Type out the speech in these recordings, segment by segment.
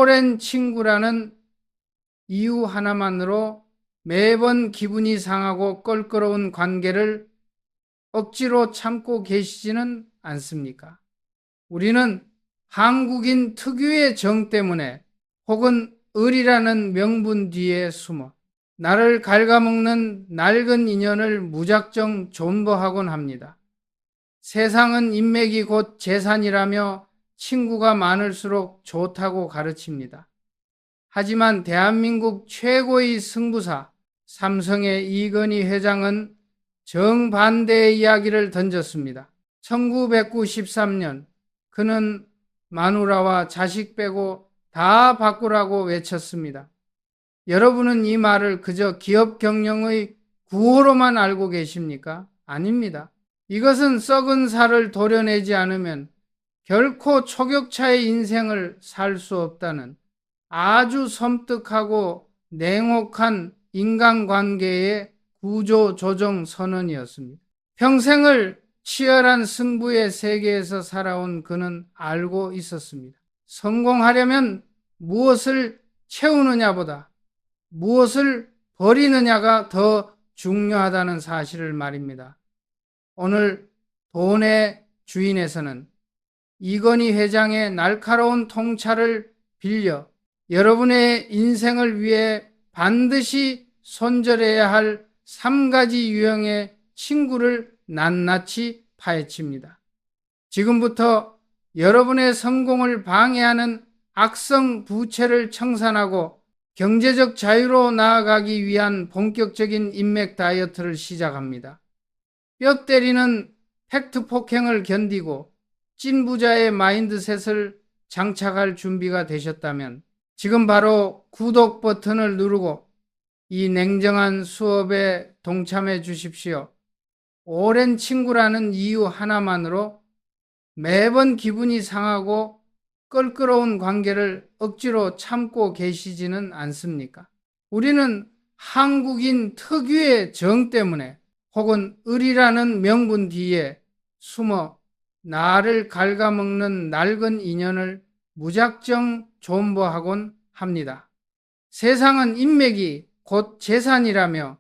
오랜 친구라는 이유 하나만으로 매번 기분이 상하고 껄끄러운 관계를 억지로 참고 계시지는 않습니까? 우리는 한국인 특유의 정 때문에 혹은 을이라는 명분 뒤에 숨어 나를 갉아먹는 낡은 인연을 무작정 존버하곤 합니다. 세상은 인맥이 곧 재산이라며 친구가 많을수록 좋다고 가르칩니다. 하지만 대한민국 최고의 승부사 삼성의 이건희 회장은 정반대의 이야기를 던졌습니다. 1993년 그는 마누라와 자식 빼고 다 바꾸라고 외쳤습니다. 여러분은 이 말을 그저 기업 경영의 구호로만 알고 계십니까? 아닙니다. 이것은 썩은 살을 도려내지 않으면 결코 초격차의 인생을 살 수 없다는 아주 섬뜩하고 냉혹한 인간관계의 구조조정 선언이었습니다. 평생을 치열한 승부의 세계에서 살아온 그는 알고 있었습니다. 성공하려면 무엇을 채우느냐보다 무엇을 버리느냐가 더 중요하다는 사실을 말입니다. 오늘 돈의 주인에서는 이건희 회장의 날카로운 통찰을 빌려 여러분의 인생을 위해 반드시 손절해야 할 3가지 유형의 친구를 낱낱이 파헤칩니다. 지금부터 여러분의 성공을 방해하는 악성 부채를 청산하고 경제적 자유로 나아가기 위한 본격적인 인맥 다이어트를 시작합니다. 뼈 때리는 팩트 폭행을 견디고 찐 부자의 마인드셋을 장착할 준비가 되셨다면 지금 바로 구독 버튼을 누르고 이 냉정한 수업에 동참해 주십시오. 오랜 친구라는 이유 하나만으로 매번 기분이 상하고 껄끄러운 관계를 억지로 참고 계시지는 않습니까? 우리는 한국인 특유의 정 때문에 혹은 을이라는 명분 뒤에 숨어 나를 갉아먹는 낡은 인연을 무작정 존버하곤 합니다. 세상은 인맥이 곧 재산이라며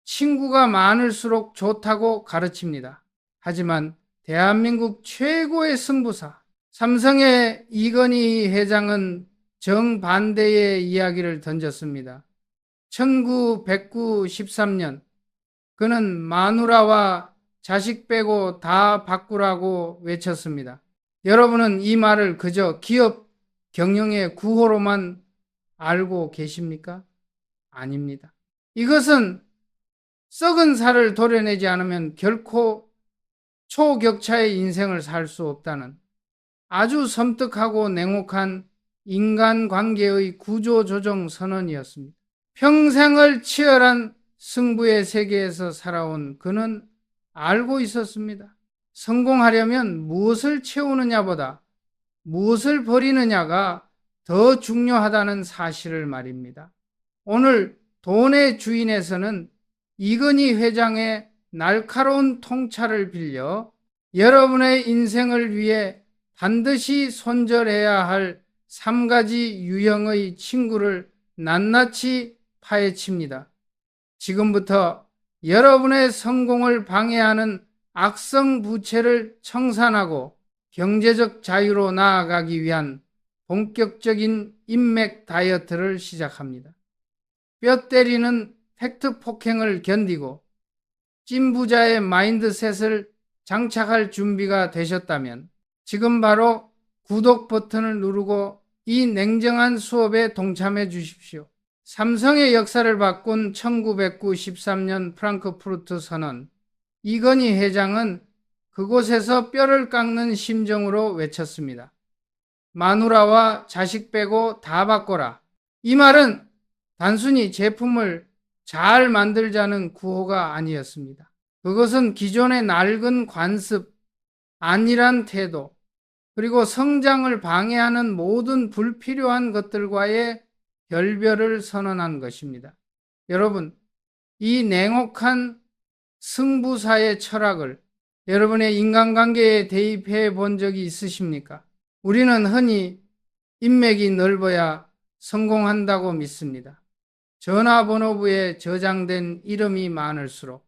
친구가 많을수록 좋다고 가르칩니다. 하지만 대한민국 최고의 승부사 삼성의 이건희 회장은 정반대의 이야기를 던졌습니다. 1993년 그는 마누라와 자식 빼고 다 바꾸라고 외쳤습니다. 여러분은 이 말을 그저 기업 경영의 구호로만 알고 계십니까? 아닙니다. 이것은 썩은 살을 도려내지 않으면 결코 초격차의 인생을 살 수 없다는 아주 섬뜩하고 냉혹한 인간관계의 구조조정 선언이었습니다. 평생을 치열한 승부의 세계에서 살아온 그는 알고 있었습니다. 성공하려면 무엇을 채우느냐보다 무엇을 버리느냐가 더 중요하다는 사실을 말입니다. 오늘 돈의 주인에서는 이건희 회장의 날카로운 통찰을 빌려 여러분의 인생을 위해 반드시 손절해야 할 3가지 유형의 친구를 낱낱이 파헤칩니다. 지금부터 여러분의 성공을 방해하는 악성 부채를 청산하고 경제적 자유로 나아가기 위한 본격적인 인맥 다이어트를 시작합니다. 뼈 때리는 팩트 폭행을 견디고 찐 부자의 마인드셋을 장착할 준비가 되셨다면 지금 바로 구독 버튼을 누르고 이 냉정한 수업에 동참해 주십시오. 삼성의 역사를 바꾼 1993년 프랑크푸르트 선언, 이건희 회장은 그곳에서 뼈를 깎는 심정으로 외쳤습니다. 마누라와 자식 빼고 다 바꿔라. 이 말은 단순히 제품을 잘 만들자는 구호가 아니었습니다. 그것은 기존의 낡은 관습, 안일한 태도, 그리고 성장을 방해하는 모든 불필요한 것들과의 결별을 선언한 것입니다. 여러분, 이 냉혹한 승부사의 철학을 여러분의 인간관계에 대입해 본 적이 있으십니까? 우리는 흔히 인맥이 넓어야 성공한다고 믿습니다. 전화번호부에 저장된 이름이 많을수록,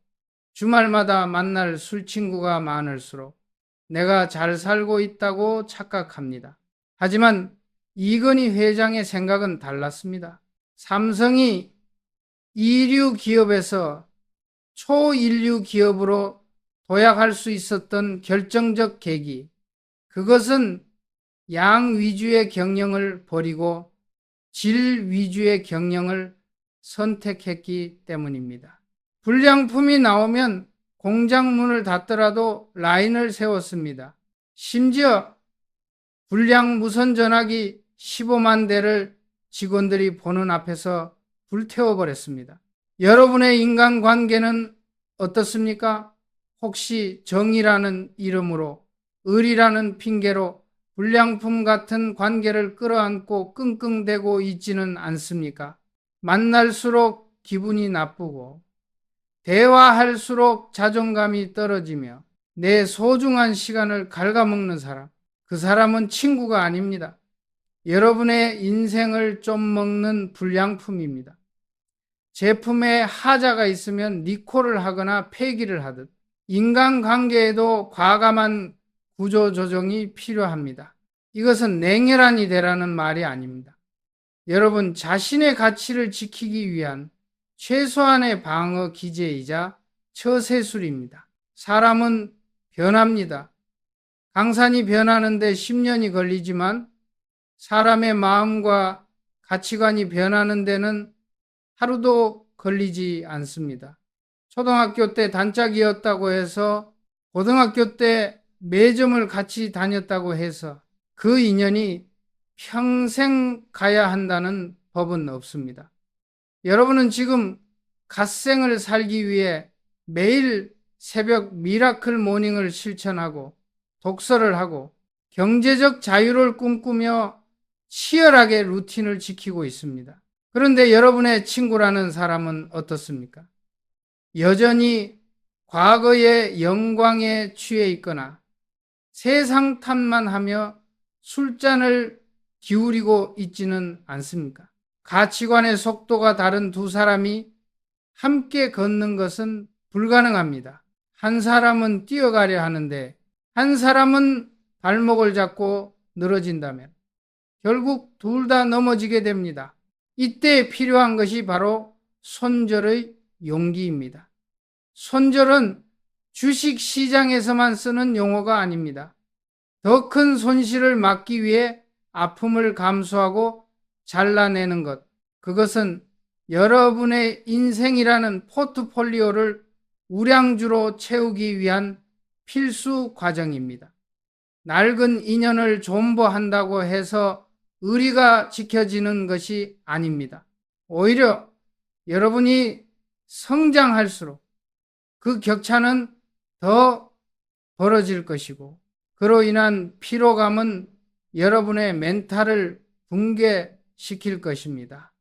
주말마다 만날 술친구가 많을수록 내가 잘 살고 있다고 착각합니다. 하지만 이건희 회장의 생각은 달랐습니다. 삼성이 이류 기업에서 초일류 기업으로 도약할 수 있었던 결정적 계기, 그것은 양 위주의 경영을 버리고 질 위주의 경영을 선택했기 때문입니다. 불량품이 나오면 공장 문을 닫더라도 라인을 세웠습니다. 심지어 불량 무선 전화기 15만 대를 직원들이 보는 앞에서 불태워버렸습니다. 여러분의 인간관계는 어떻습니까? 혹시 정의라는 이름으로, 의리라는 핑계로 불량품 같은 관계를 끌어안고 끙끙대고 있지는 않습니까? 만날수록 기분이 나쁘고 대화할수록 자존감이 떨어지며 내 소중한 시간을 갉아먹는 사람, 그 사람은 친구가 아닙니다. 여러분의 인생을 좀 먹는 불량품입니다. 제품에 하자가 있으면 리콜을 하거나 폐기를 하듯 인간관계에도 과감한 구조조정이 필요합니다. 이것은 냉혈한이 되라는 말이 아닙니다. 여러분 자신의 가치를 지키기 위한 최소한의 방어 기제이자 처세술입니다. 사람은 변합니다. 강산이 변하는데 10년이 걸리지만 사람의 마음과 가치관이 변하는 데는 하루도 걸리지 않습니다. 초등학교 때 단짝이었다고 해서 고등학교 때 매점을 같이 다녔다고 해서 그 인연이 평생 가야 한다는 법은 없습니다. 여러분은 지금 갓생을 살기 위해 매일 새벽 미라클 모닝을 실천하고 독서를 하고 경제적 자유를 꿈꾸며 치열하게 루틴을 지키고 있습니다. 그런데 여러분의 친구라는 사람은 어떻습니까? 여전히 과거의 영광에 취해 있거나 세상 탓만 하며 술잔을 기울이고 있지는 않습니까? 가치관의 속도가 다른 두 사람이 함께 걷는 것은 불가능합니다. 한 사람은 뛰어가려 하는데 한 사람은 발목을 잡고 늘어진다면 결국 둘 다 넘어지게 됩니다. 이때 필요한 것이 바로 손절의 용기입니다. 손절은 주식 시장에서만 쓰는 용어가 아닙니다. 더 큰 손실을 막기 위해 아픔을 감수하고 잘라내는 것, 그것은 여러분의 인생이라는 포트폴리오를 우량주로 채우기 위한 필수 과정입니다. 낡은 인연을 존버한다고 해서 의리가 지켜지는 것이 아닙니다. 오히려 여러분이 성장할수록 그 격차는 더 벌어질 것이고 그로 인한 피로감은 여러분의 멘탈을 붕괴시킬 것입니다.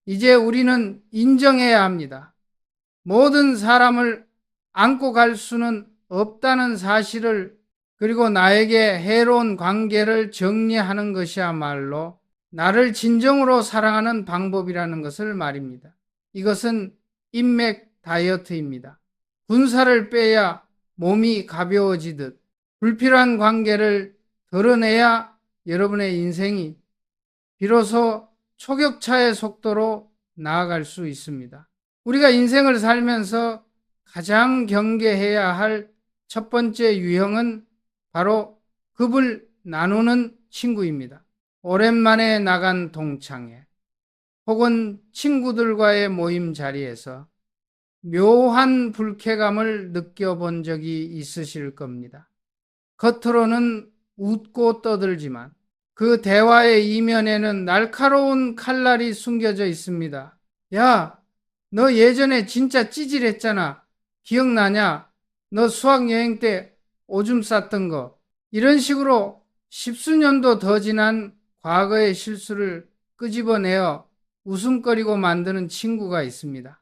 이제 우리는 인정해야 합니다. 모든 사람을 안고 갈 수는 없다는 사실을, 그리고 나에게 해로운 관계를 정리하는 것이야말로 나를 진정으로 사랑하는 방법이라는 것을 말입니다. 이것은 인맥 다이어트입니다. 군살을 빼야 몸이 가벼워지듯 불필요한 관계를 덜어내야 여러분의 인생이 비로소 초격차의 속도로 나아갈 수 있습니다. 우리가 인생을 살면서 가장 경계해야 할 첫 번째 유형은 바로 급을 나누는 친구입니다. 오랜만에 나간 동창회 혹은 친구들과의 모임 자리에서 묘한 불쾌감을 느껴본 적이 있으실 겁니다. 겉으로는 웃고 떠들지만 그 대화의 이면에는 날카로운 칼날이 숨겨져 있습니다. 야, 너 예전에 진짜 찌질했잖아. 기억나냐? 너 수학여행 때 오줌 쌌던 거. 이런 식으로 십수년도 더 지난 과거의 실수를 끄집어내어 웃음거리고 만드는 친구가 있습니다.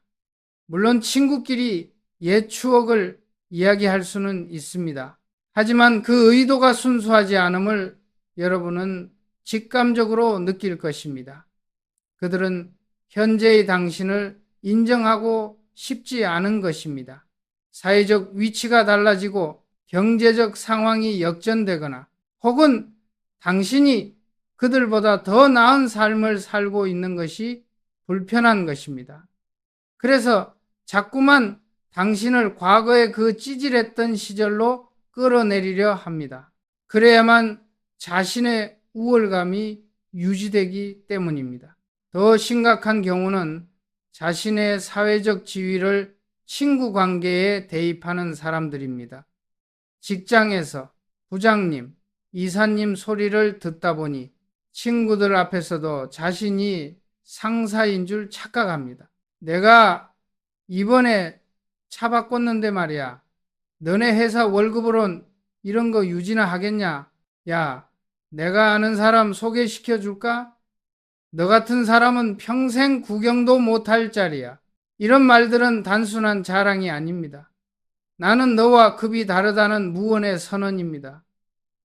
물론 친구끼리 옛 추억을 이야기할 수는 있습니다. 하지만 그 의도가 순수하지 않음을 여러분은 직감적으로 느낄 것입니다. 그들은 현재의 당신을 인정하고 싶지 않은 것입니다. 사회적 위치가 달라지고 경제적 상황이 역전되거나 혹은 당신이 그들보다 더 나은 삶을 살고 있는 것이 불편한 것입니다. 그래서 자꾸만 당신을 과거의 그 찌질했던 시절로 끌어내리려 합니다. 그래야만 자신의 우월감이 유지되기 때문입니다. 더 심각한 경우는 자신의 사회적 지위를 친구 관계에 대입하는 사람들입니다. 직장에서 부장님, 이사님 소리를 듣다 보니 친구들 앞에서도 자신이 상사인 줄 착각합니다. 내가 이번에 차 바꿨는데 말이야. 너네 회사 월급으론 이런 거 유지나 하겠냐? 야, 내가 아는 사람 소개시켜 줄까? 너 같은 사람은 평생 구경도 못할 자리야. 이런 말들은 단순한 자랑이 아닙니다. 나는 너와 급이 다르다는 무언의 선언입니다.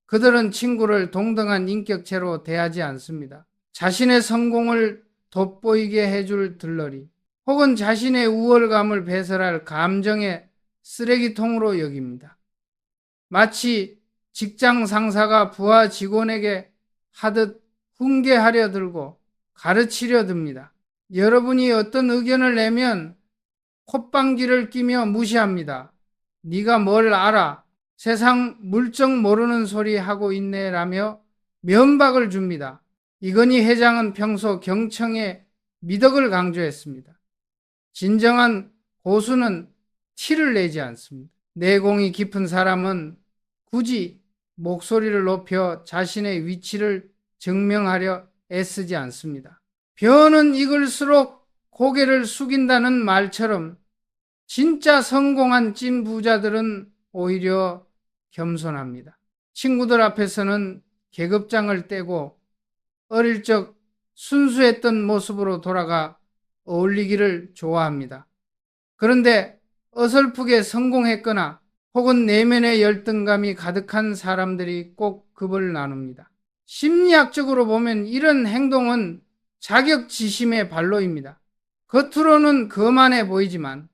그들은 친구를 동등한 인격체로 대하지 않습니다. 자신의 성공을 돋보이게 해줄 들러리, 혹은 자신의 우월감을 배설할 감정의 쓰레기통으로 여깁니다. 마치 직장 상사가 부하 직원에게 하듯 훈계하려 들고 가르치려 듭니다. 여러분이 어떤 의견을 내면 콧방귀를 끼며 무시합니다. 네가 뭘 알아? 세상 물정 모르는 소리 하고 있네 라며 면박을 줍니다. 이건희 회장은 평소 경청에 미덕을 강조했습니다. 진정한 고수는 티를 내지 않습니다. 내공이 깊은 사람은 굳이 목소리를 높여 자신의 위치를 증명하려 애쓰지 않습니다. 벼는 익을수록 고개를 숙인다는 말처럼 진짜 성공한 찐 부자들은 오히려 겸손합니다. 친구들 앞에서는 계급장을 떼고 어릴 적 순수했던 모습으로 돌아가 어울리기를 좋아합니다. 그런데 어설프게 성공했거나 혹은 내면의 열등감이 가득한 사람들이 꼭 급을 나눕니다. 심리학적으로 보면 이런 행동은 자격지심의 발로입니다. 겉으로는 거만해 보이지만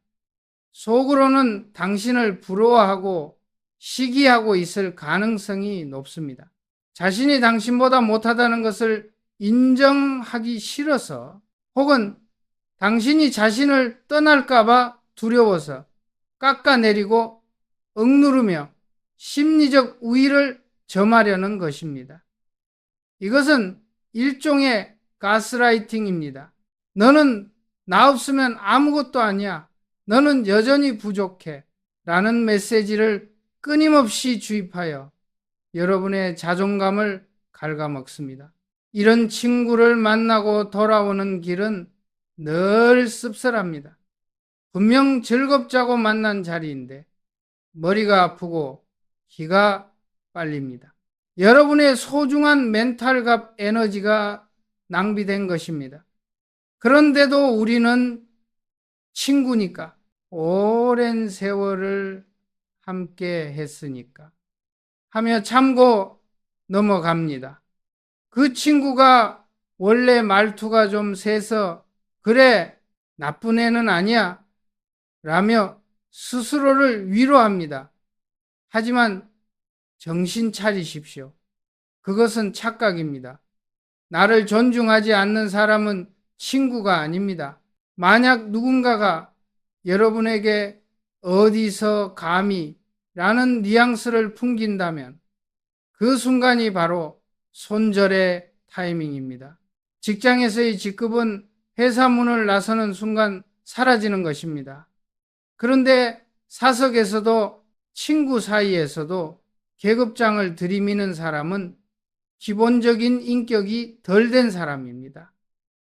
속으로는 당신을 부러워하고 시기하고 있을 가능성이 높습니다. 자신이 당신보다 못하다는 것을 인정하기 싫어서 혹은 당신이 자신을 떠날까봐 두려워서 깎아내리고 억누르며 심리적 우위를 점하려는 것입니다. 이것은 일종의 가스라이팅입니다. 너는 나 없으면 아무것도 아니야. 너는 여전히 부족해. 라는 메시지를 끊임없이 주입하여 여러분의 자존감을 갉아먹습니다. 이런 친구를 만나고 돌아오는 길은 늘 씁쓸합니다. 분명 즐겁자고 만난 자리인데 머리가 아프고 기가 빨립니다. 여러분의 소중한 멘탈갑 에너지가 낭비된 것입니다. 그런데도 우리는 친구니까, 오랜 세월을 함께 했으니까 하며 참고 넘어갑니다. 그 친구가 원래 말투가 좀 세서 그래 나쁜 애는 아니야 라며 스스로를 위로합니다. 하지만 정신 차리십시오. 그것은 착각입니다. 나를 존중하지 않는 사람은 친구가 아닙니다. 만약 누군가가 여러분에게 어디서 감히 라는 뉘앙스를 풍긴다면 그 순간이 바로 손절의 타이밍입니다. 직장에서의 직급은 회사 문을 나서는 순간 사라지는 것입니다. 그런데 사석에서도 친구 사이에서도 계급장을 들이미는 사람은 기본적인 인격이 덜 된 사람입니다.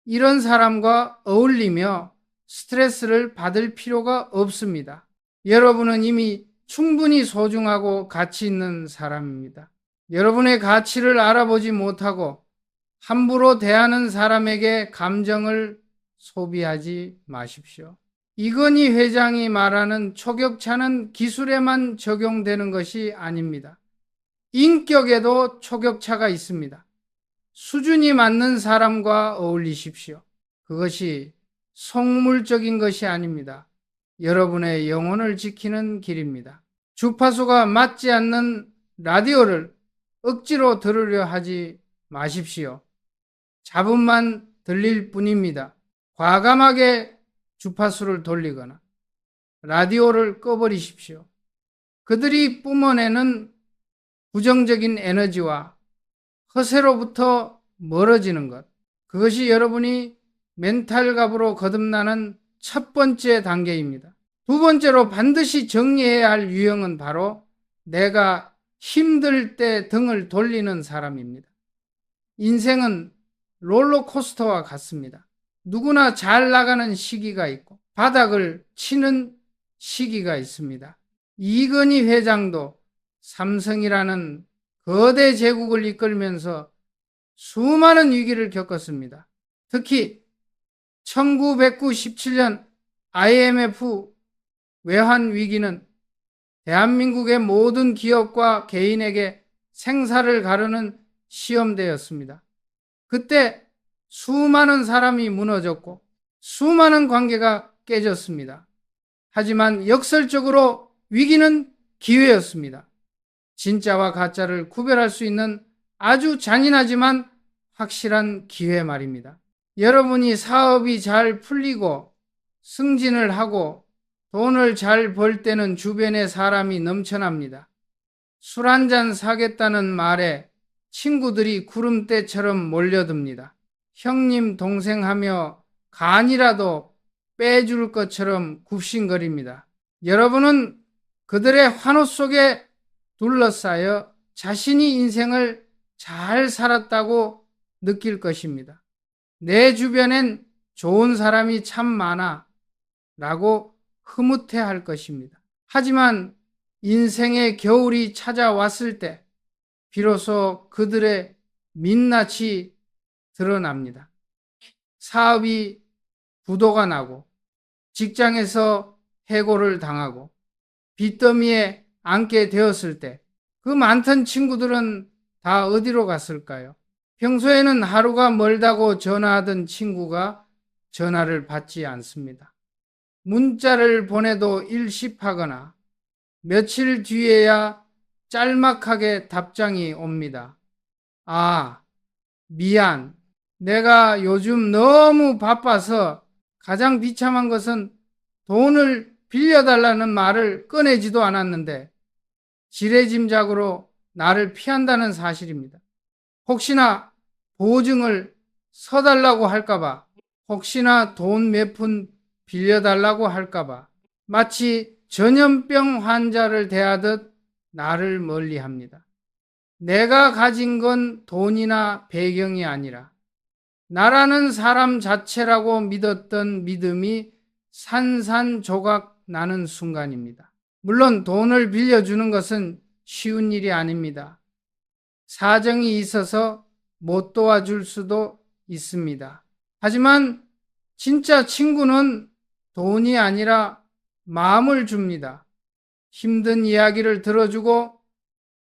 이런 사람과 어울리며 스트레스를 받을 필요가 없습니다. 여러분은 이미 충분히 소중하고 가치 있는 사람입니다. 여러분의 가치를 알아보지 못하고 함부로 대하는 사람에게 감정을 소비하지 마십시오. 이건희 회장이 말하는 초격차는 기술에만 적용되는 것이 아닙니다. 인격에도 초격차가 있습니다. 수준이 맞는 사람과 어울리십시오. 그것이 속물적인 것이 아닙니다. 여러분의 영혼을 지키는 길입니다. 주파수가 맞지 않는 라디오를 억지로 들으려 하지 마십시오. 잡음만 들릴 뿐입니다. 과감하게 주파수를 돌리거나 라디오를 꺼버리십시오. 그들이 뿜어내는 부정적인 에너지와 허세로부터 멀어지는 것, 그것이 여러분이 멘탈갑으로 거듭나는 첫 번째 단계입니다. 두 번째로 반드시 정리해야 할 유형은 바로 내가 힘들 때 등을 돌리는 사람입니다. 인생은 롤러코스터와 같습니다. 누구나 잘 나가는 시기가 있고 바닥을 치는 시기가 있습니다. 이건희 회장도 삼성이라는 거대 제국을 이끌면서 수많은 위기를 겪었습니다. 특히 1997년 IMF 외환 위기는 대한민국의 모든 기업과 개인에게 생사를 가르는 시험대였습니다. 그때 수많은 사람이 무너졌고 수많은 관계가 깨졌습니다. 하지만 역설적으로 위기는 기회였습니다. 진짜와 가짜를 구별할 수 있는 아주 잔인하지만 확실한 기회 말입니다. 여러분이 사업이 잘 풀리고 승진을 하고 돈을 잘 벌 때는 주변에 사람이 넘쳐납니다. 술 한잔 사겠다는 말에 친구들이 구름대처럼 몰려듭니다. 형님 동생 하며 간이라도 빼줄 것처럼 굽신거립니다. 여러분은 그들의 환호 속에 둘러싸여 자신이 인생을 잘 살았다고 느낄 것입니다. 내 주변엔 좋은 사람이 참 많아 라고 흐뭇해할 것입니다. 하지만 인생의 겨울이 찾아왔을 때 비로소 그들의 민낯이 드러납니다. 사업이 부도가 나고 직장에서 해고를 당하고 빚더미에 앉게 되었을 때 그 많던 친구들은 다 어디로 갔을까요? 평소에는 하루가 멀다고 전화하던 친구가 전화를 받지 않습니다. 문자를 보내도 일십하거나 며칠 뒤에야 짤막하게 답장이 옵니다. 아, 미안. 내가 요즘 너무 바빠서 가장 비참한 것은 돈을 빌려달라는 말을 꺼내지도 않았는데 지레짐작으로 나를 피한다는 사실입니다. 혹시나 보증을 서달라고 할까봐, 혹시나 돈 몇 푼 빌려달라고 할까봐 마치 전염병 환자를 대하듯 나를 멀리합니다. 내가 가진 건 돈이나 배경이 아니라 나라는 사람 자체라고 믿었던 믿음이 산산조각 나는 순간입니다. 물론 돈을 빌려주는 것은 쉬운 일이 아닙니다. 사정이 있어서 못 도와줄 수도 있습니다. 하지만 진짜 친구는 돈이 아니라 마음을 줍니다. 힘든 이야기를 들어주고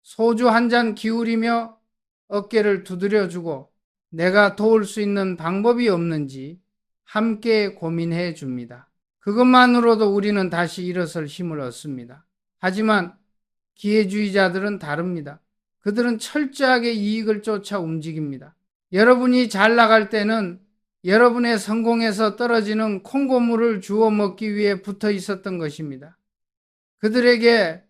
소주 한 잔 기울이며 어깨를 두드려주고 내가 도울 수 있는 방법이 없는지 함께 고민해 줍니다. 그것만으로도 우리는 다시 일어설 힘을 얻습니다. 하지만 기회주의자들은 다릅니다. 그들은 철저하게 이익을 쫓아 움직입니다. 여러분이 잘 나갈 때는 여러분의 성공에서 떨어지는 콩고물을 주워 먹기 위해 붙어 있었던 것입니다. 그들에게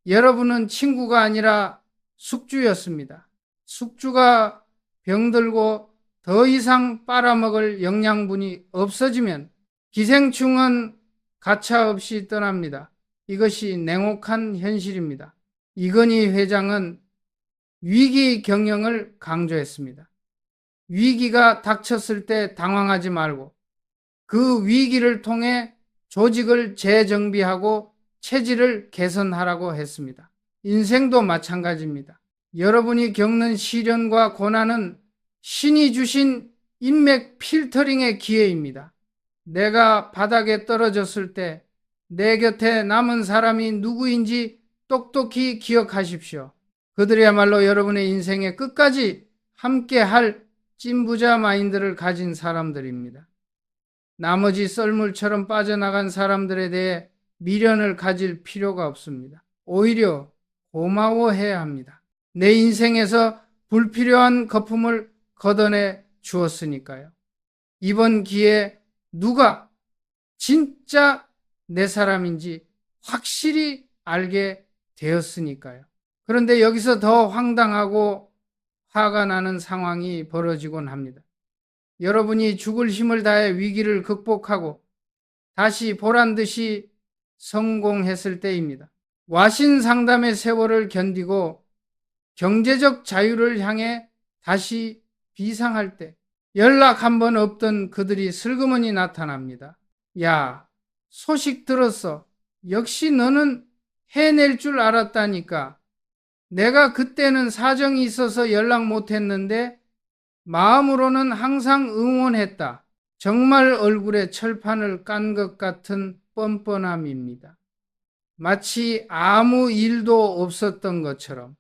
여러분은 친구가 아니라 숙주였습니다. 숙주가 병들고 더 이상 빨아먹을 영양분이 없어지면 기생충은 가차없이 떠납니다. 이것이 냉혹한 현실입니다. 이건희 회장은 위기 경영을 강조했습니다. 위기가 닥쳤을 때 당황하지 말고 그 위기를 통해 조직을 재정비하고 체질을 개선하라고 했습니다. 인생도 마찬가지입니다. 여러분이 겪는 시련과 고난은 신이 주신 인맥 필터링의 기회입니다. 내가 바닥에 떨어졌을 때 내 곁에 남은 사람이 누구인지 똑똑히 기억하십시오. 그들이야말로 여러분의 인생의 끝까지 함께 할 찐부자 마인드를 가진 사람들입니다. 나머지 썰물처럼 빠져나간 사람들에 대해 미련을 가질 필요가 없습니다. 오히려 고마워해야 합니다. 내 인생에서 불필요한 거품을 걷어내 주었으니까요. 이번 기회에 누가 진짜 내 사람인지 확실히 알게 되었으니까요. 그런데 여기서 더 황당하고 화가 나는 상황이 벌어지곤 합니다. 여러분이 죽을 힘을 다해 위기를 극복하고 다시 보란 듯이 성공했을 때입니다. 와신 상담의 세월을 견디고 경제적 자유를 향해 다시 비상할 때 연락 한번 없던 그들이 슬그머니 나타납니다. 야, 소식 들었어. 역시 너는 해낼 줄 알았다니까. 내가 그때는 사정이 있어서 연락 못했는데 마음으로는 항상 응원했다. 정말 얼굴에 철판을 깐 것 같은 뻔뻔함입니다. 마치 아무 일도 없었던 것처럼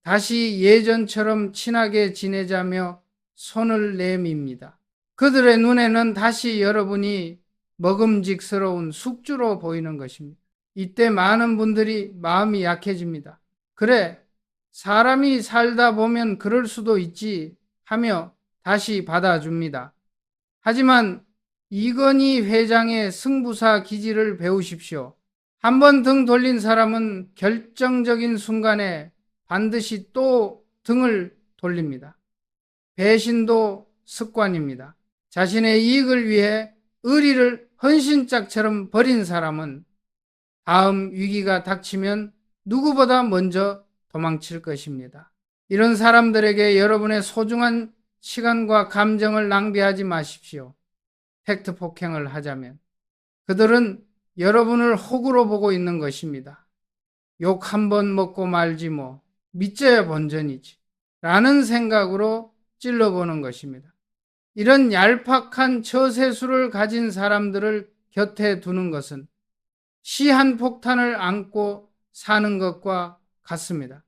다시 예전처럼 친하게 지내자며 손을 내밉니다. 그들의 눈에는 다시 여러분이 먹음직스러운 숙주로 보이는 것입니다. 이때 많은 분들이 마음이 약해집니다. 그래, 사람이 살다 보면 그럴 수도 있지 하며 다시 받아줍니다. 하지만 이건희 회장의 승부사 기질을 배우십시오. 한번 등 돌린 사람은 결정적인 순간에 반드시 또 등을 돌립니다. 배신도 습관입니다. 자신의 이익을 위해 의리를 헌신짝처럼 버린 사람은 다음 위기가 닥치면 누구보다 먼저 도망칠 것입니다. 이런 사람들에게 여러분의 소중한 시간과 감정을 낭비하지 마십시오. 팩트 폭행을 하자면 그들은 여러분을 호구로 보고 있는 것입니다. 욕 한 번 먹고 말지 뭐 믿져야 본전이지 라는 생각으로 찔러보는 것입니다. 이런 얄팍한 처세술을 가진 사람들을 곁에 두는 것은 시한폭탄을 안고 사는 것과 같습니다.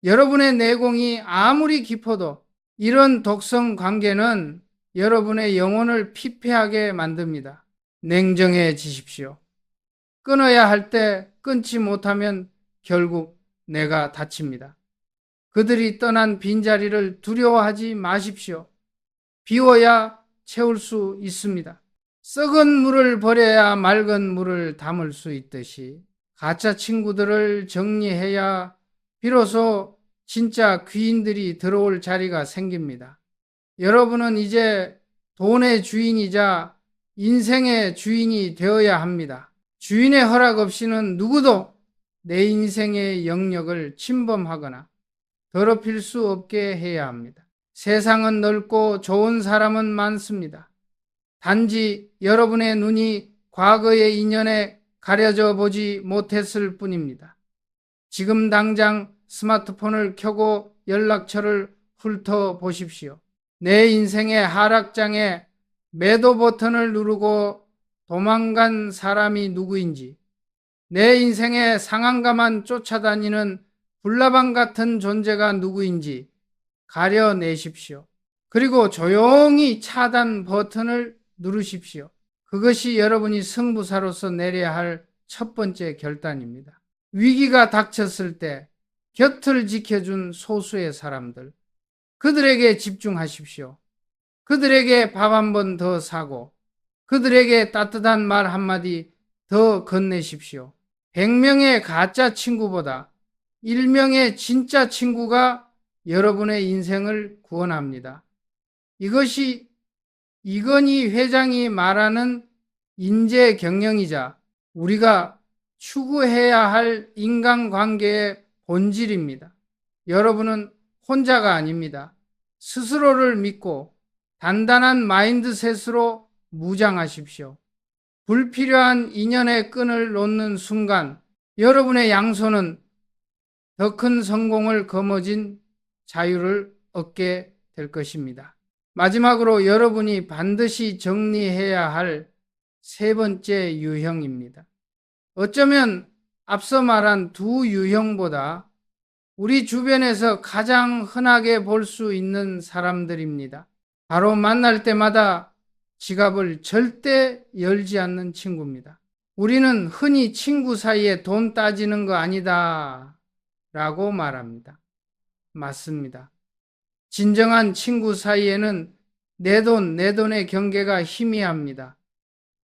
여러분의 내공이 아무리 깊어도 이런 독성 관계는 여러분의 영혼을 피폐하게 만듭니다. 냉정해지십시오. 끊어야 할 때 끊지 못하면 결국 내가 다칩니다. 그들이 떠난 빈자리를 두려워하지 마십시오. 비워야 채울 수 있습니다. 썩은 물을 버려야 맑은 물을 담을 수 있듯이 가짜 친구들을 정리해야 비로소 진짜 귀인들이 들어올 자리가 생깁니다. 여러분은 이제 돈의 주인이자 인생의 주인이 되어야 합니다. 주인의 허락 없이는 누구도 내 인생의 영역을 침범하거나 더럽힐 수 없게 해야 합니다. 세상은 넓고 좋은 사람은 많습니다. 단지 여러분의 눈이 과거의 인연에 가려져 보지 못했을 뿐입니다. 지금 당장 스마트폰을 켜고 연락처를 훑어보십시오. 내 인생의 하락장에 매도 버튼을 누르고 도망간 사람이 누구인지, 내 인생의 상한가만 쫓아다니는 불나방 같은 존재가 누구인지 가려내십시오. 그리고 조용히 차단 버튼을 누르십시오. 그것이 여러분이 승부사로서 내려야 할 첫 번째 결단입니다. 위기가 닥쳤을 때 곁을 지켜준 소수의 사람들, 그들에게 집중하십시오. 그들에게 밥 한 번 더 사고 그들에게 따뜻한 말 한마디 더 건네십시오. 100명의 가짜 친구보다 1명의 진짜 친구가 여러분의 인생을 구원합니다. 이것이 이건희 회장이 말하는 인재 경영이자 우리가 추구해야 할 인간관계의 본질입니다. 여러분은 혼자가 아닙니다. 스스로를 믿고 단단한 마인드셋으로 무장하십시오. 불필요한 인연의 끈을 놓는 순간 여러분의 양손은 더 큰 성공을 거머쥔 자유를 얻게 될 것입니다. 마지막으로 여러분이 반드시 정리해야 할 세 번째 유형입니다. 어쩌면 앞서 말한 두 유형보다 우리 주변에서 가장 흔하게 볼 수 있는 사람들입니다. 바로 만날 때마다 지갑을 절대 열지 않는 친구입니다. 우리는 흔히 친구 사이에 돈 따지는 거 아니다 라고 말합니다. 맞습니다. 진정한 친구 사이에는 내 돈, 내 돈의 경계가 희미합니다.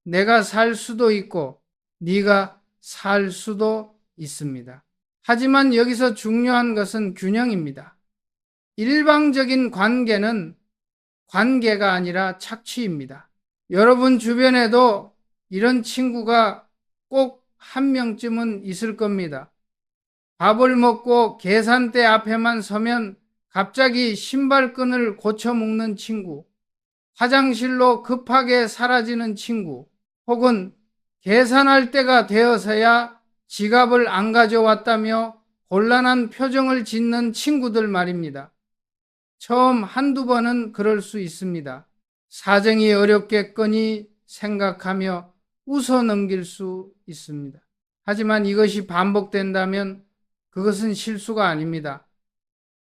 내가 살 수도 있고 네가 살 수도 있습니다. 하지만 여기서 중요한 것은 균형입니다. 일방적인 관계는 관계가 아니라 착취입니다. 여러분 주변에도 이런 친구가 꼭 한 명쯤은 있을 겁니다. 밥을 먹고 계산대 앞에만 서면 갑자기 신발끈을 고쳐 묶는 친구, 화장실로 급하게 사라지는 친구, 혹은 계산할 때가 되어서야 지갑을 안 가져왔다며 곤란한 표정을 짓는 친구들 말입니다. 처음 한두 번은 그럴 수 있습니다. 사정이 어렵겠거니 생각하며 웃어 넘길 수 있습니다. 하지만 이것이 반복된다면 그것은 실수가 아닙니다.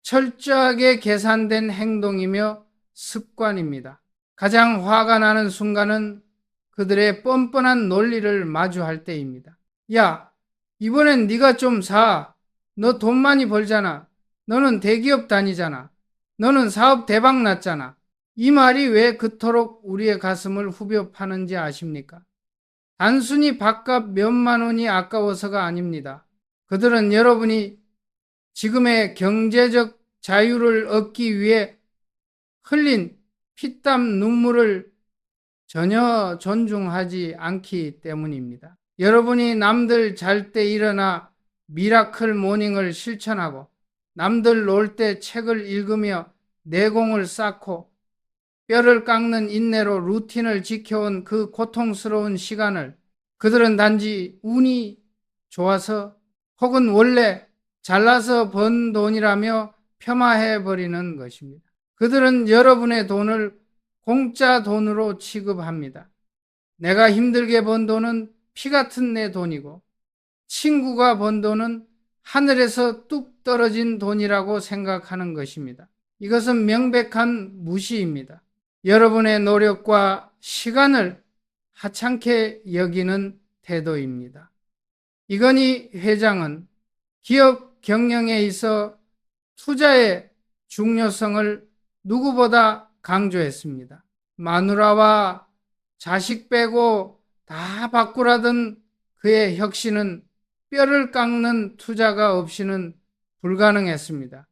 철저하게 계산된 행동이며 습관입니다. 가장 화가 나는 순간은 그들의 뻔뻔한 논리를 마주할 때입니다. 야, 이번엔 네가 좀 사. 너 돈 많이 벌잖아. 너는 대기업 다니잖아. 너는 사업 대박 났잖아. 이 말이 왜 그토록 우리의 가슴을 후벼 파는지 아십니까? 단순히 밥값 몇만 원이 아까워서가 아닙니다. 그들은 여러분이 지금의 경제적 자유를 얻기 위해 흘린 피땀 눈물을 전혀 존중하지 않기 때문입니다. 여러분이 남들 잘 때 일어나 미라클 모닝을 실천하고 남들 놀 때 책을 읽으며 내공을 쌓고 뼈를 깎는 인내로 루틴을 지켜온 그 고통스러운 시간을 그들은 단지 운이 좋아서 혹은 원래 잘나서 번 돈이라며 폄하해버리는 것입니다. 그들은 여러분의 돈을 공짜 돈으로 취급합니다. 내가 힘들게 번 돈은 피 같은 내 돈이고 친구가 번 돈은 하늘에서 뚝 떨어진 돈이라고 생각하는 것입니다. 이것은 명백한 무시입니다. 여러분의 노력과 시간을 하찮게 여기는 태도입니다. 이건희 회장은 기업 경영에 있어 투자의 중요성을 누구보다 강조했습니다. 마누라와 자식 빼고 다 바꾸라던 그의 혁신은 뼈를 깎는 투자가 없이는 불가능했습니다.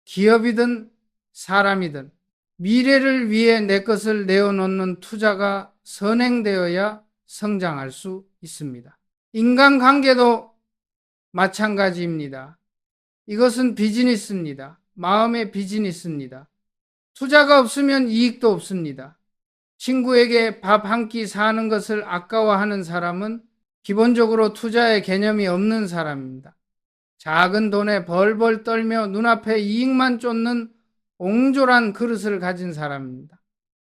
기업이든 사람이든 미래를 위해 내 것을 내어놓는 투자가 선행되어야 성장할 수 있습니다. 인간관계도 마찬가지입니다. 이것은 비즈니스입니다. 마음의 비즈니스입니다. 투자가 없으면 이익도 없습니다. 친구에게 밥 한 끼 사는 것을 아까워하는 사람은 기본적으로 투자의 개념이 없는 사람입니다. 작은 돈에 벌벌 떨며 눈앞에 이익만 쫓는 옹졸한 그릇을 가진 사람입니다.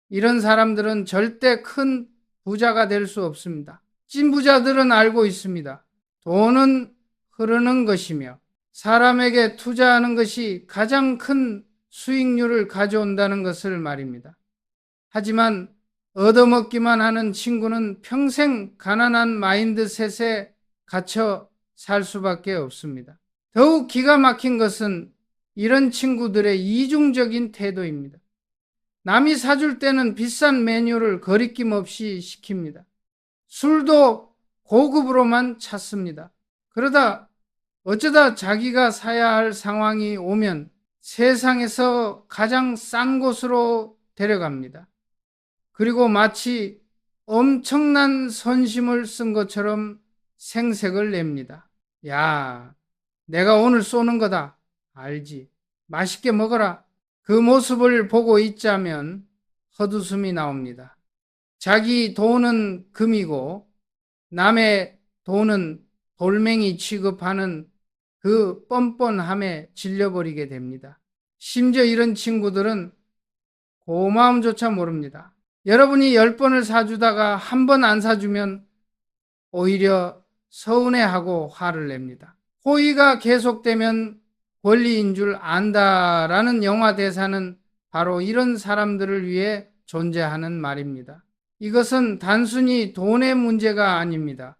이런 사람들은 절대 큰 부자가 될 수 없습니다. 찐 부자들은 알고 있습니다. 돈은 흐르는 것이며 사람에게 투자하는 것이 가장 큰 수익률을 가져온다는 것을 말입니다. 하지만 얻어먹기만 하는 친구는 평생 가난한 마인드셋에 갇혀 살 수밖에 없습니다. 더욱 기가 막힌 것은 이런 친구들의 이중적인 태도입니다. 남이 사줄 때는 비싼 메뉴를 거리낌 없이 시킵니다. 술도 고급으로만 찾습니다. 그러다 어쩌다 자기가 사야 할 상황이 오면 세상에서 가장 싼 곳으로 데려갑니다. 그리고 마치 엄청난 선심을 쓴 것처럼 생색을 냅니다. 야, 내가 오늘 쏘는 거다. 알지. 맛있게 먹어라. 그 모습을 보고 있자면 헛웃음이 나옵니다. 자기 돈은 금이고 남의 돈은 돌멩이 취급하는 그 뻔뻔함에 질려버리게 됩니다. 심지어 이런 친구들은 고마움조차 모릅니다. 여러분이 10번을 사주다가 한 번 안 사주면 오히려 서운해하고 화를 냅니다. 호의가 계속되면 권리인 줄 안다라는 영화 대사는 바로 이런 사람들을 위해 존재하는 말입니다. 이것은 단순히 돈의 문제가 아닙니다.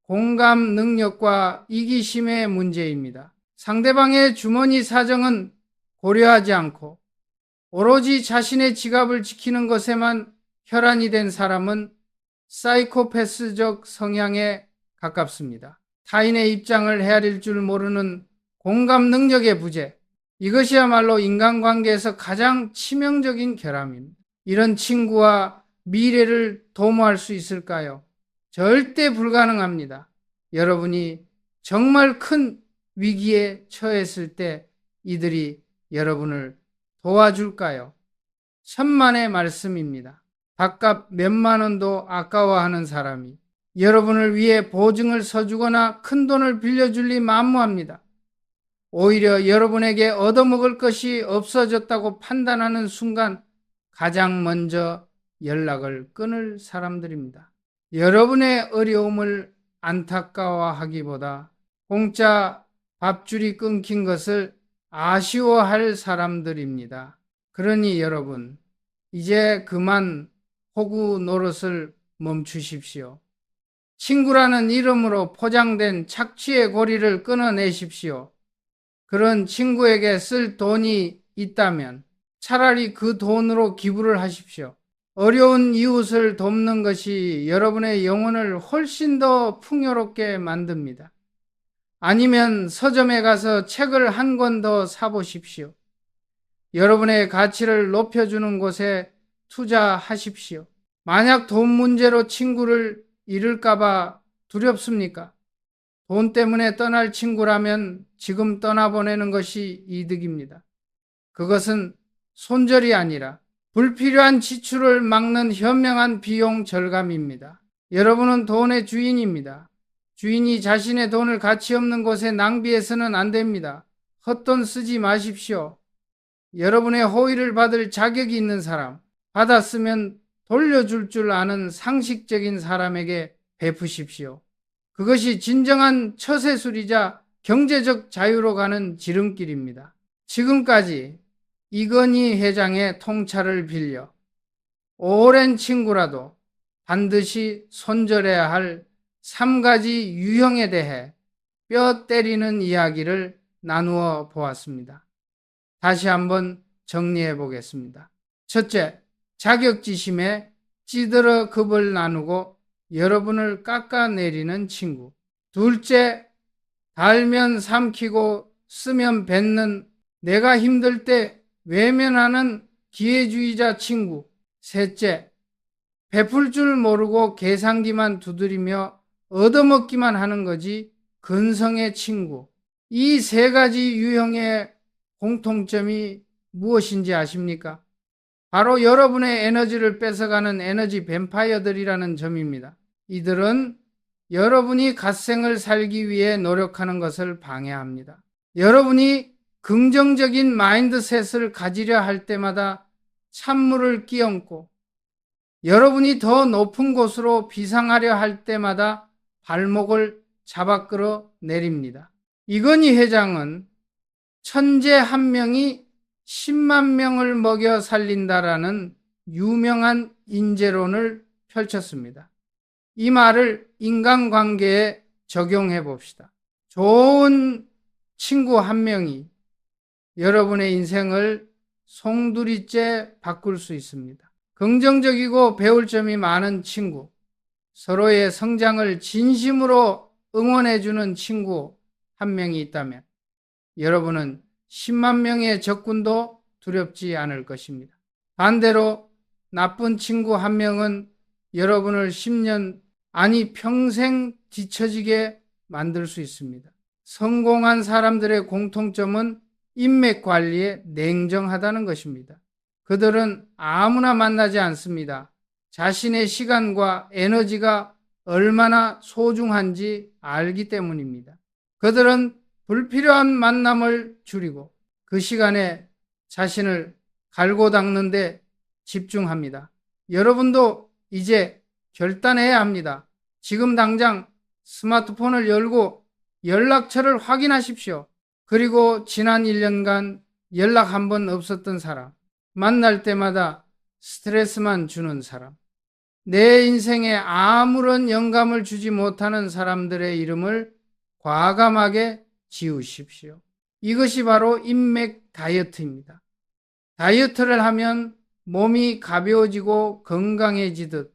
공감 능력과 이기심의 문제입니다. 상대방의 주머니 사정은 고려하지 않고 오로지 자신의 지갑을 지키는 것에만 혈안이 된 사람은 사이코패스적 성향에 가깝습니다. 타인의 입장을 헤아릴 줄 모르는 공감 능력의 부재, 이것이야말로 인간관계에서 가장 치명적인 결함입니다. 이런 친구와 미래를 도모할 수 있을까요? 절대 불가능합니다. 여러분이 정말 큰 위기에 처했을 때 이들이 여러분을 도와줄까요? 천만의 말씀입니다. 밥값 몇만 원도 아까워하는 사람이 여러분을 위해 보증을 서주거나 큰 돈을 빌려줄 리 만무합니다. 오히려 여러분에게 얻어먹을 것이 없어졌다고 판단하는 순간 가장 먼저 연락을 끊을 사람들입니다. 여러분의 어려움을 안타까워하기보다 공짜 밥줄이 끊긴 것을 아쉬워할 사람들입니다. 그러니 여러분, 이제 그만 호구 노릇을 멈추십시오. 친구라는 이름으로 포장된 착취의 고리를 끊어내십시오. 그런 친구에게 쓸 돈이 있다면 차라리 그 돈으로 기부를 하십시오. 어려운 이웃을 돕는 것이 여러분의 영혼을 훨씬 더 풍요롭게 만듭니다. 아니면 서점에 가서 책을 한 권 더 사보십시오. 여러분의 가치를 높여주는 곳에 투자하십시오. 만약 돈 문제로 친구를 잃을까봐 두렵습니까? 돈 때문에 떠날 친구라면 지금 떠나보내는 것이 이득입니다. 그것은 손절이 아니라 불필요한 지출을 막는 현명한 비용 절감입니다. 여러분은 돈의 주인입니다. 주인이 자신의 돈을 가치 없는 곳에 낭비해서는 안 됩니다. 헛돈 쓰지 마십시오. 여러분의 호의를 받을 자격이 있는 사람, 받았으면 돌려줄 줄 아는 상식적인 사람에게 베푸십시오. 그것이 진정한 처세술이자 경제적 자유로 가는 지름길입니다. 지금까지 이건희 회장의 통찰을 빌려 오랜 친구라도 반드시 손절해야 할 3가지 유형에 대해 뼈 때리는 이야기를 나누어 보았습니다. 다시 한번 정리해 보겠습니다. 첫째, 자격지심에 찌들어 급을 나누고 여러분을 깎아내리는 친구. 둘째, 달면 삼키고 쓰면 뱉는 내가 힘들 때 외면하는 기회주의자 친구. 셋째, 베풀 줄 모르고 계산기만 두드리며 얻어먹기만 하는 거지 근성의 친구. 이 3가지 유형의 공통점이 무엇인지 아십니까? 바로 여러분의 에너지를 뺏어가는 에너지 뱀파이어들이라는 점입니다. 이들은 여러분이 갓생을 살기 위해 노력하는 것을 방해합니다. 여러분이 긍정적인 마인드셋을 가지려 할 때마다 찬물을 끼얹고 여러분이 더 높은 곳으로 비상하려 할 때마다 발목을 잡아 끌어 내립니다. 이건희 회장은 천재 한 명이 10만 명을 먹여 살린다라는 유명한 인재론을 펼쳤습니다. 이 말을 인간관계에 적용해 봅시다. 좋은 친구 한 명이 여러분의 인생을 송두리째 바꿀 수 있습니다. 긍정적이고 배울 점이 많은 친구, 서로의 성장을 진심으로 응원해주는 친구 한 명이 있다면 여러분은 10만 명의 적군도 두렵지 않을 것입니다. 반대로 나쁜 친구 한 명은 여러분을 10년, 아니 평생 뒤처지게 만들 수 있습니다. 성공한 사람들의 공통점은 인맥 관리에 냉정하다는 것입니다. 그들은 아무나 만나지 않습니다. 자신의 시간과 에너지가 얼마나 소중한지 알기 때문입니다. 그들은 불필요한 만남을 줄이고 그 시간에 자신을 갈고 닦는 데 집중합니다. 여러분도 이제 결단해야 합니다. 지금 당장 스마트폰을 열고 연락처를 확인하십시오. 그리고 지난 1년간 연락 한 번 없었던 사람, 만날 때마다 스트레스만 주는 사람, 내 인생에 아무런 영감을 주지 못하는 사람들의 이름을 과감하게 지우십시오. 이것이 바로 인맥 다이어트입니다. 다이어트를 하면 몸이 가벼워지고 건강해지듯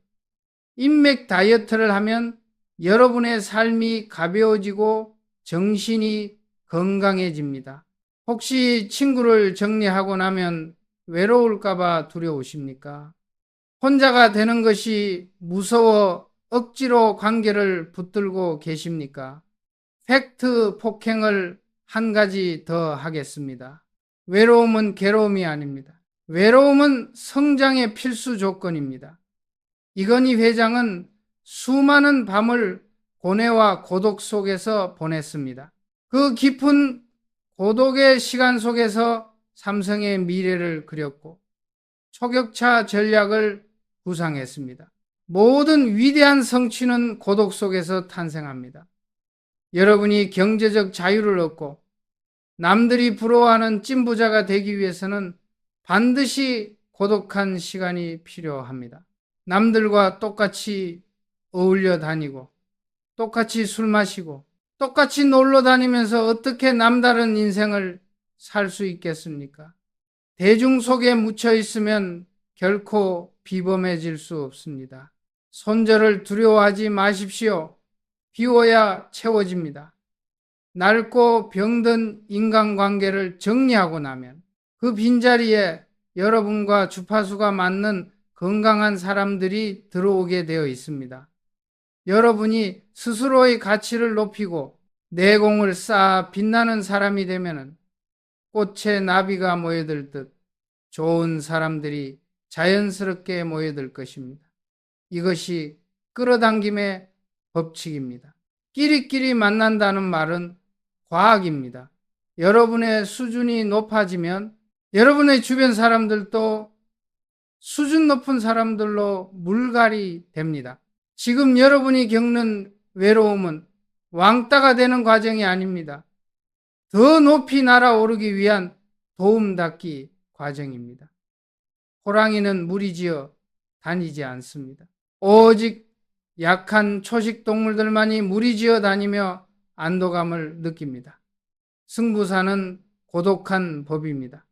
인맥 다이어트를 하면 여러분의 삶이 가벼워지고 정신이 건강해집니다. 혹시 친구를 정리하고 나면 외로울까봐 두려우십니까? 혼자가 되는 것이 무서워 억지로 관계를 붙들고 계십니까? 팩트 폭행을 한 가지 더 하겠습니다. 외로움은 괴로움이 아닙니다. 외로움은 성장의 필수 조건입니다. 이건희 회장은 수많은 밤을 고뇌와 고독 속에서 보냈습니다. 그 깊은 고독의 시간 속에서 삼성의 미래를 그렸고 초격차 전략을 구상했습니다. 모든 위대한 성취는 고독 속에서 탄생합니다. 여러분이 경제적 자유를 얻고 남들이 부러워하는 찐부자가 되기 위해서는 반드시 고독한 시간이 필요합니다. 남들과 똑같이 어울려 다니고 똑같이 술 마시고 똑같이 놀러 다니면서 어떻게 남다른 인생을 살 수 있겠습니까? 대중 속에 묻혀 있으면 결코 비범해질 수 없습니다. 손절을 두려워하지 마십시오. 비워야 채워집니다. 낡고 병든 인간관계를 정리하고 나면 그 빈자리에 여러분과 주파수가 맞는 건강한 사람들이 들어오게 되어 있습니다. 여러분이 스스로의 가치를 높이고 내공을 쌓아 빛나는 사람이 되면 꽃에 나비가 모여들듯 좋은 사람들이 자연스럽게 모여들 것입니다. 이것이 끌어당김의 법칙입니다. 끼리끼리 만난다는 말은 과학입니다. 여러분의 수준이 높아지면 여러분의 주변 사람들도 수준 높은 사람들로 물갈이 됩니다. 지금 여러분이 겪는 외로움은 왕따가 되는 과정이 아닙니다. 더 높이 날아오르기 위한 도움닫기 과정입니다. 호랑이는 무리지어 다니지 않습니다. 오직 약한 초식 동물들만이 무리지어 다니며 안도감을 느낍니다. 승부사는 고독한 법입니다.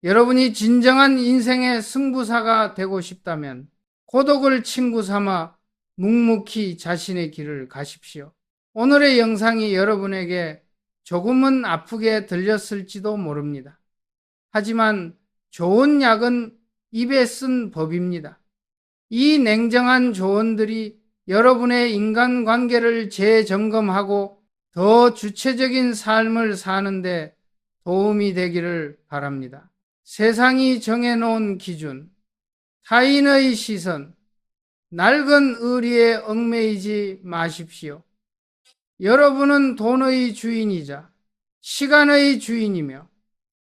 여러분이 진정한 인생의 승부사가 되고 싶다면 고독을 친구 삼아 묵묵히 자신의 길을 가십시오. 오늘의 영상이 여러분에게 조금은 아프게 들렸을지도 모릅니다. 하지만 좋은 약은 입에 쓴 법입니다. 이 냉정한 조언들이 여러분의 인간관계를 재점검하고 더 주체적인 삶을 사는데 도움이 되기를 바랍니다. 세상이 정해놓은 기준, 타인의 시선, 낡은 의리에 얽매이지 마십시오. 여러분은 돈의 주인이자 시간의 주인이며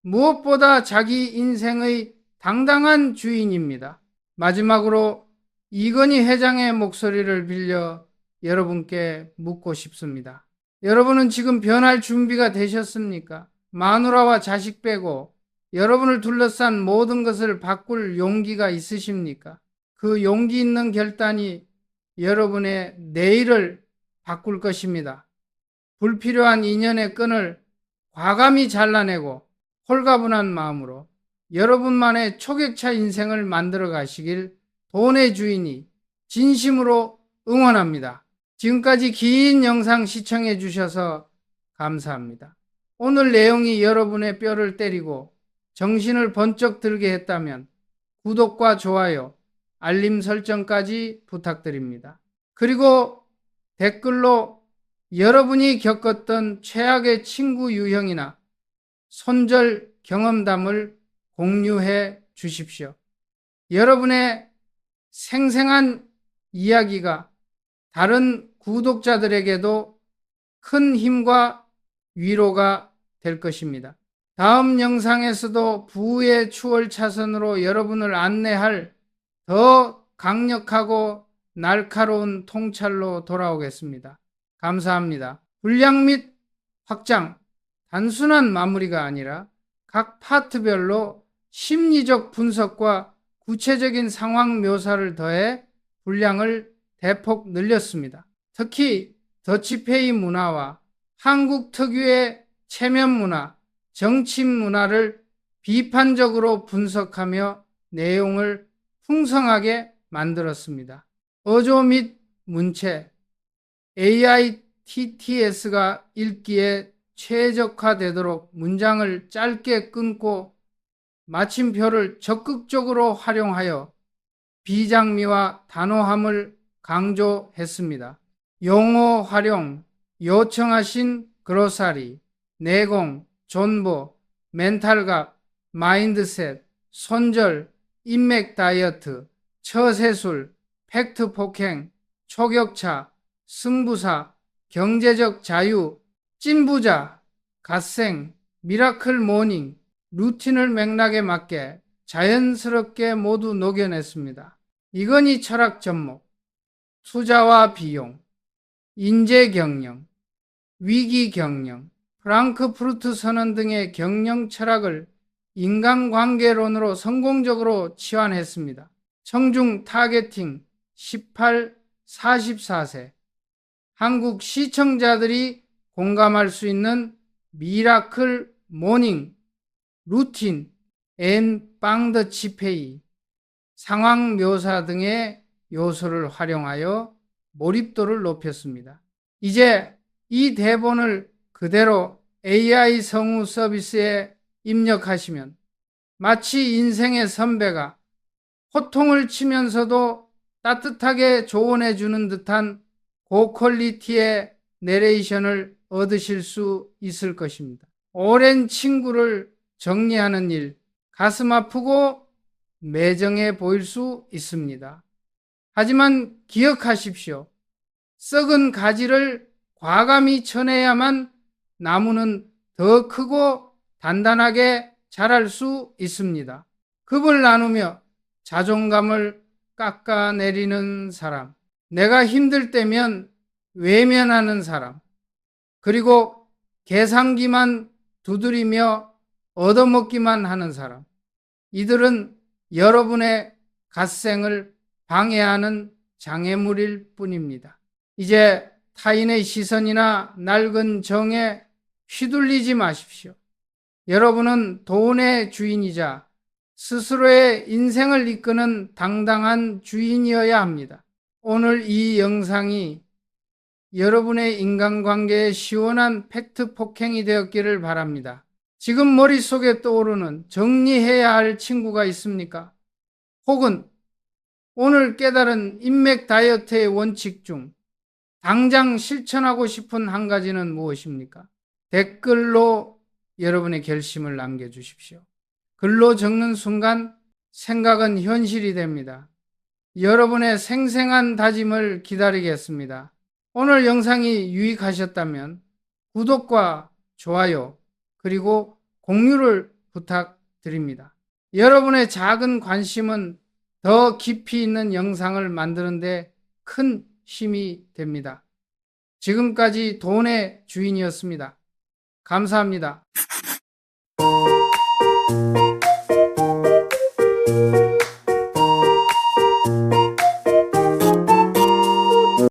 무엇보다 자기 인생의 당당한 주인입니다. 마지막으로 이건희 회장의 목소리를 빌려 여러분께 묻고 싶습니다. 여러분은 지금 변할 준비가 되셨습니까? 마누라와 자식 빼고 여러분을 둘러싼 모든 것을 바꿀 용기가 있으십니까? 그 용기 있는 결단이 여러분의 내일을 바꿀 것입니다. 불필요한 인연의 끈을 과감히 잘라내고 홀가분한 마음으로 여러분만의 초격차 인생을 만들어 가시길 돈의 주인이 진심으로 응원합니다. 지금까지 긴 영상 시청해 주셔서 감사합니다. 오늘 내용이 여러분의 뼈를 때리고 정신을 번쩍 들게 했다면 구독과 좋아요, 알림 설정까지 부탁드립니다. 그리고 댓글로 여러분이 겪었던 최악의 친구 유형이나 손절 경험담을 공유해 주십시오. 여러분의 생생한 이야기가 다른 구독자들에게도 큰 힘과 위로가 될 것입니다. 다음 영상에서도 부의 추월 차선으로 여러분을 안내할 더 강력하고 날카로운 통찰로 돌아오겠습니다. 감사합니다. 분량 및 확장, 단순한 마무리가 아니라 각 파트별로 심리적 분석과 구체적인 상황 묘사를 더해 분량을 대폭 늘렸습니다. 특히 더치페이 문화와 한국 특유의 체면 문화, 정치 문화를 비판적으로 분석하며 내용을 풍성하게 만들었습니다. 어조 및 문체, AITTS가 읽기에 최적화되도록 문장을 짧게 끊고 마침표를 적극적으로 활용하여 비장미와 단호함을 강조했습니다. 용어 활용, 요청하신 글로사리, 내공, 존보, 멘탈각, 마인드셋, 손절, 인맥 다이어트, 처세술, 팩트 폭행, 초격차, 승부사, 경제적 자유, 찐부자, 갓생, 미라클 모닝, 루틴을 맥락에 맞게 자연스럽게 모두 녹여냈습니다. 이건희 철학 접목, 투자와 비용, 인재 경영, 위기 경영, 프랑크푸르트 선언 등의 경영 철학을 인간관계론으로 성공적으로 치환했습니다. 청중 타겟팅 18-44세, 한국 시청자들이 공감할 수 있는 미라클 모닝, 루틴, 앤 빵더치페이, 상황 묘사 등의 요소를 활용하여 몰입도를 높였습니다. 이제 이 대본을 그대로 AI 성우 서비스에 입력하시면 마치 인생의 선배가 호통을 치면서도 따뜻하게 조언해주는 듯한 고퀄리티의 내레이션을 얻으실 수 있을 것입니다. 오랜 친구를 정리하는 일, 가슴 아프고 매정해 보일 수 있습니다. 하지만 기억하십시오. 썩은 가지를 과감히 쳐내야만 나무는 더 크고 단단하게 자랄 수 있습니다. 급을 나누며 자존감을 깎아내리는 사람, 내가 힘들 때면 외면하는 사람, 그리고 계산기만 두드리며 얻어먹기만 하는 사람, 이들은 여러분의 갓생을 방해하는 장애물일 뿐입니다. 이제 타인의 시선이나 낡은 정에 휘둘리지 마십시오. 여러분은 돈의 주인이자 스스로의 인생을 이끄는 당당한 주인이어야 합니다. 오늘 이 영상이 여러분의 인간관계에 시원한 팩트 폭행이 되었기를 바랍니다. 지금 머릿속에 떠오르는 정리해야 할 친구가 있습니까? 혹은 오늘 깨달은 인맥 다이어트의 원칙 중 당장 실천하고 싶은 한 가지는 무엇입니까? 댓글로 여러분의 결심을 남겨주십시오. 글로 적는 순간 생각은 현실이 됩니다. 여러분의 생생한 다짐을 기다리겠습니다. 오늘 영상이 유익하셨다면 구독과 좋아요 그리고 공유를 부탁드립니다. 여러분의 작은 관심은 더 깊이 있는 영상을 만드는 데 큰 힘이 됩니다. 지금까지 돈의 주인이었습니다. 감사합니다.